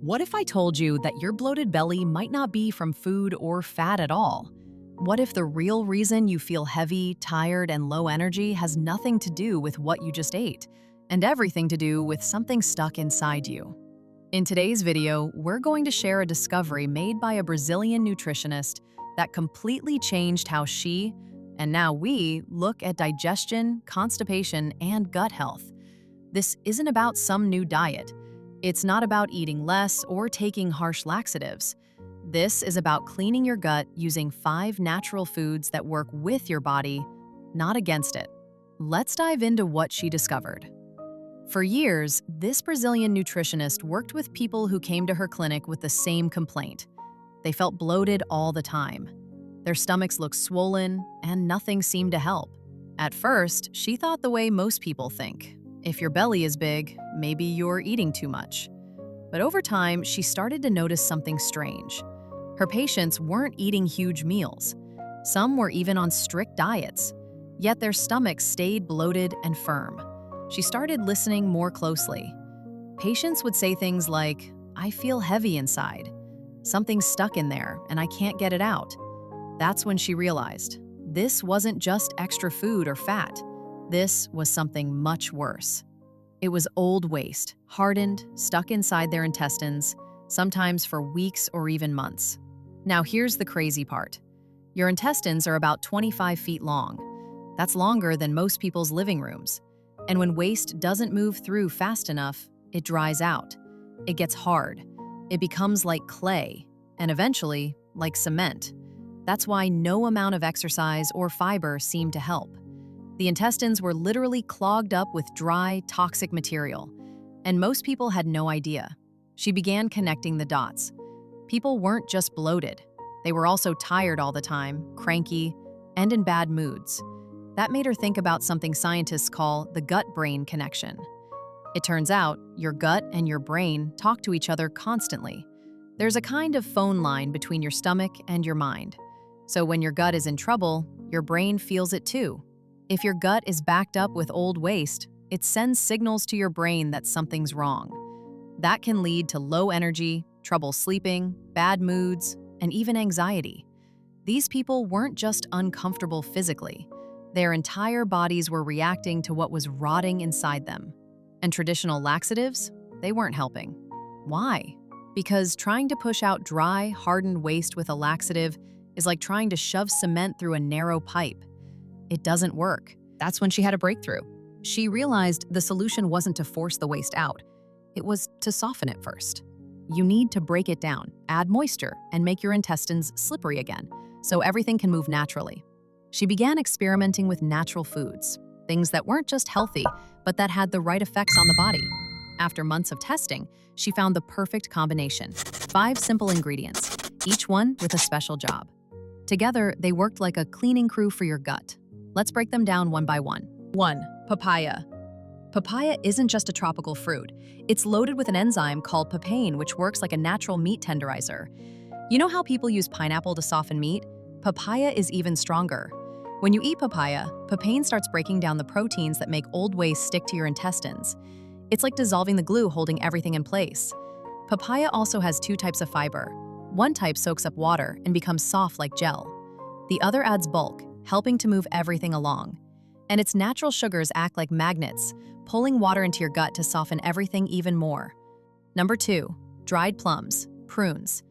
What if I told you that your bloated belly might not be from food or fat at all? What if the real reason you feel heavy, tired, and low energy has nothing to do with what you just ate, and everything to do with something stuck inside you? In today's video, we're going to share a discovery made by a Brazilian nutritionist that completely changed how she, and now we, look at digestion, constipation, and gut health. This isn't about some new diet. It's not about eating less or taking harsh laxatives. This is about cleaning your gut using 5 natural foods that work with your body, not against it. Let's dive into what she discovered. For years, this Brazilian nutritionist worked with people who came to her clinic with the same complaint. They felt bloated all the time. Their stomachs looked swollen, and nothing seemed to help. At first, she thought the way most people think. If your belly is big, maybe you're eating too much. But over time, she started to notice something strange. Her patients weren't eating huge meals. Some were even on strict diets, yet their stomachs stayed bloated and firm. She started listening more closely. Patients would say things like, "I feel heavy inside. Something's stuck in there, and I can't get it out." That's when she realized this wasn't just extra food or fat. This was something much worse. It was old waste, hardened, stuck inside their intestines, sometimes for weeks or even months. Now here's the crazy part. Your intestines are about 25 feet long. That's longer than most people's living rooms. And when waste doesn't move through fast enough, it dries out. It gets hard. It becomes like clay, and eventually, like cement. That's why no amount of exercise or fiber seemed to help. The intestines were literally clogged up with dry, toxic material, and most people had no idea. She began connecting the dots. People weren't just bloated. They were also tired all the time, cranky, and in bad moods. That made her think about something scientists call the gut-brain connection. It turns out your gut and your brain talk to each other constantly. There's a kind of phone line between your stomach and your mind. So when your gut is in trouble, your brain feels it too. If your gut is backed up with old waste, it sends signals to your brain that something's wrong. That can lead to low energy, trouble sleeping, bad moods, and even anxiety. These people weren't just uncomfortable physically. Their entire bodies were reacting to what was rotting inside them. And traditional laxatives, they weren't helping. Why? Because trying to push out dry, hardened waste with a laxative is like trying to shove cement through a narrow pipe. It doesn't work. That's when she had a breakthrough. She realized the solution wasn't to force the waste out. It was to soften it first. You need to break it down, add moisture, and make your intestines slippery again, so everything can move naturally. She began experimenting with natural foods, things that weren't just healthy, but that had the right effects on the body. After months of testing, she found the perfect combination. 5 simple ingredients, each one with a special job. Together, they worked like a cleaning crew for your gut. Let's break them down one by one. 1. Papaya. Papaya isn't just a tropical fruit. It's loaded with an enzyme called papain, which works like a natural meat tenderizer. You know how people use pineapple to soften meat? Papaya is even stronger. When you eat papaya, papain starts breaking down the proteins that make old waste stick to your intestines. It's like dissolving the glue holding everything in place. Papaya also has 2 types of fiber. One type soaks up water and becomes soft like gel. The other adds bulk, helping to move everything along. And its natural sugars act like magnets, pulling water into your gut to soften everything even more. Number 2, dried plums, prunes.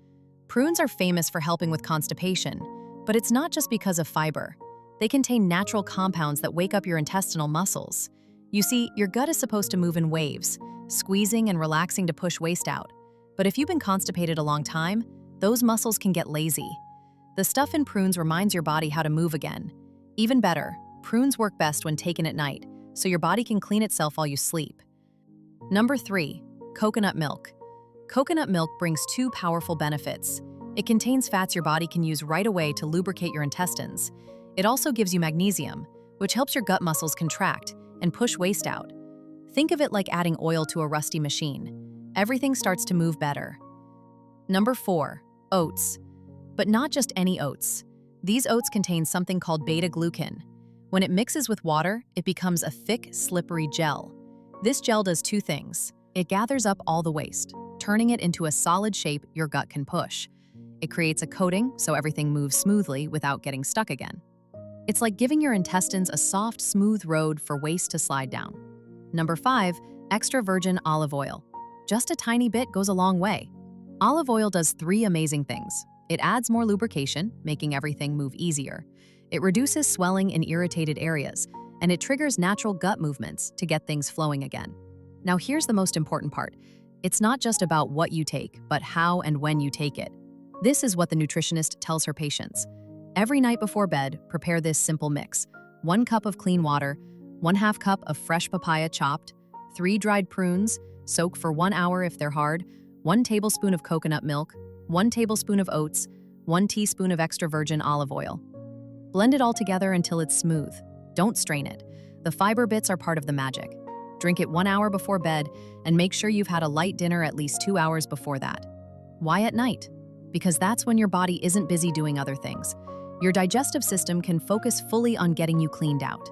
Prunes are famous for helping with constipation, but it's not just because of fiber. They contain natural compounds that wake up your intestinal muscles. You see, your gut is supposed to move in waves, squeezing and relaxing to push waste out. But if you've been constipated a long time, those muscles can get lazy. The stuff in prunes reminds your body how to move again. Even better, prunes work best when taken at night, so your body can clean itself while you sleep. Number 3, coconut milk. Coconut milk brings 2 powerful benefits. It contains fats your body can use right away to lubricate your intestines. It also gives you magnesium, which helps your gut muscles contract and push waste out. Think of it like adding oil to a rusty machine. Everything starts to move better. Number 4, oats. But not just any oats. These oats contain something called beta-glucan. When it mixes with water, it becomes a thick, slippery gel. This gel does 2 things. It gathers up all the waste, turning it into a solid shape your gut can push. It creates a coating so everything moves smoothly without getting stuck again. It's like giving your intestines a soft, smooth road for waste to slide down. Number 5, extra virgin olive oil. Just a tiny bit goes a long way. Olive oil does 3 amazing things. It adds more lubrication, making everything move easier. It reduces swelling in irritated areas, and it triggers natural gut movements to get things flowing again. Now here's the most important part. It's not just about what you take, but how and when you take it. This is what the nutritionist tells her patients. Every night before bed, prepare this simple mix. 1 cup of clean water, 1/2 cup of fresh papaya chopped, 3 dried prunes, soak for 1 hour if they're hard, 1 tablespoon of coconut milk, 1 tablespoon of oats, 1 teaspoon of extra virgin olive oil. Blend it all together until it's smooth. Don't strain it. The fiber bits are part of the magic. Drink it 1 hour before bed and make sure you've had a light dinner at least 2 hours before that. Why at night? Because that's when your body isn't busy doing other things. Your digestive system can focus fully on getting you cleaned out.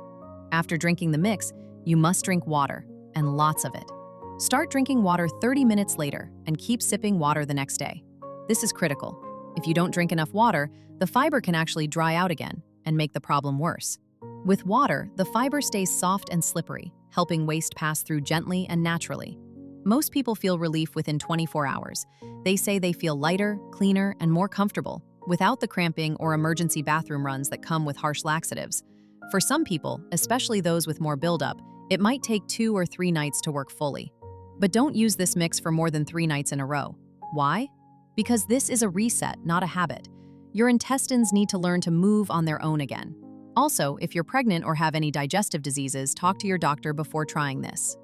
After drinking the mix, you must drink water, and lots of it. Start drinking water 30 minutes later and keep sipping water the next day. This is critical. If you don't drink enough water, the fiber can actually dry out again and make the problem worse. With water, the fiber stays soft and slippery, helping waste pass through gently and naturally. Most people feel relief within 24 hours. They say they feel lighter, cleaner, and more comfortable, without the cramping or emergency bathroom runs that come with harsh laxatives. For some people, especially those with more buildup, it might take 2 or 3 nights to work fully. But don't use this mix for more than 3 nights in a row. Why? Because this is a reset, not a habit. Your intestines need to learn to move on their own again. Also, if you're pregnant or have any digestive diseases, talk to your doctor before trying this.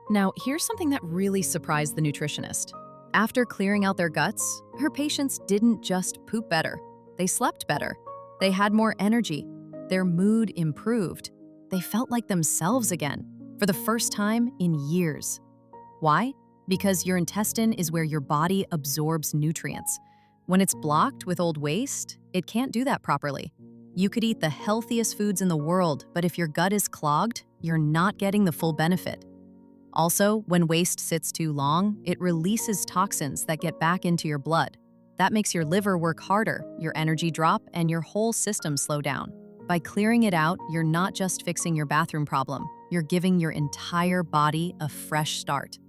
Now, here's something that really surprised the nutritionist. After clearing out their guts, her patients didn't just poop better. They slept better. They had more energy. Their mood improved. They felt like themselves again, for the first time in years. Why? Because your intestine is where your body absorbs nutrients. When it's blocked with old waste, it can't do that properly. You could eat the healthiest foods in the world, but if your gut is clogged, you're not getting the full benefit. Also, when waste sits too long, it releases toxins that get back into your blood. That makes your liver work harder, your energy drop, and your whole system slow down. By clearing it out, you're not just fixing your bathroom problem, you're giving your entire body a fresh start.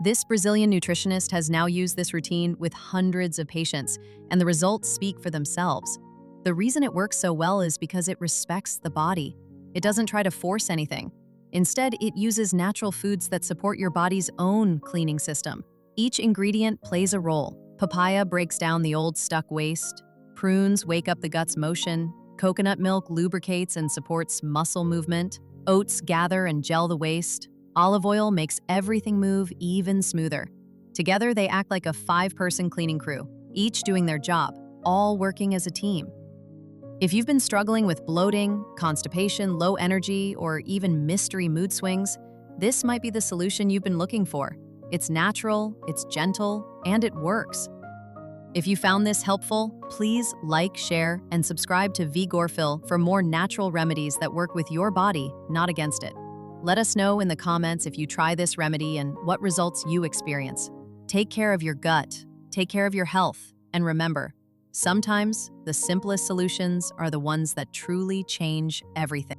This Brazilian nutritionist has now used this routine with hundreds of patients, and the results speak for themselves. The reason it works so well is because it respects the body. It doesn't try to force anything. Instead, it uses natural foods that support your body's own cleaning system. Each ingredient plays a role. Papaya breaks down the old stuck waste. Prunes wake up the gut's motion. Coconut milk lubricates and supports muscle movement. Oats gather and gel the waste. Olive oil makes everything move even smoother. Together, they act like a 5-person cleaning crew, each doing their job, all working as a team. If you've been struggling with bloating, constipation, low energy, or even mystery mood swings, this might be the solution you've been looking for. It's natural, it's gentle, and it works. If you found this helpful, please like, share, and subscribe to Vigorphil for more natural remedies that work with your body, not against it. Let us know in the comments if you try this remedy and what results you experience. Take care of your gut, take care of your health, and remember, sometimes the simplest solutions are the ones that truly change everything.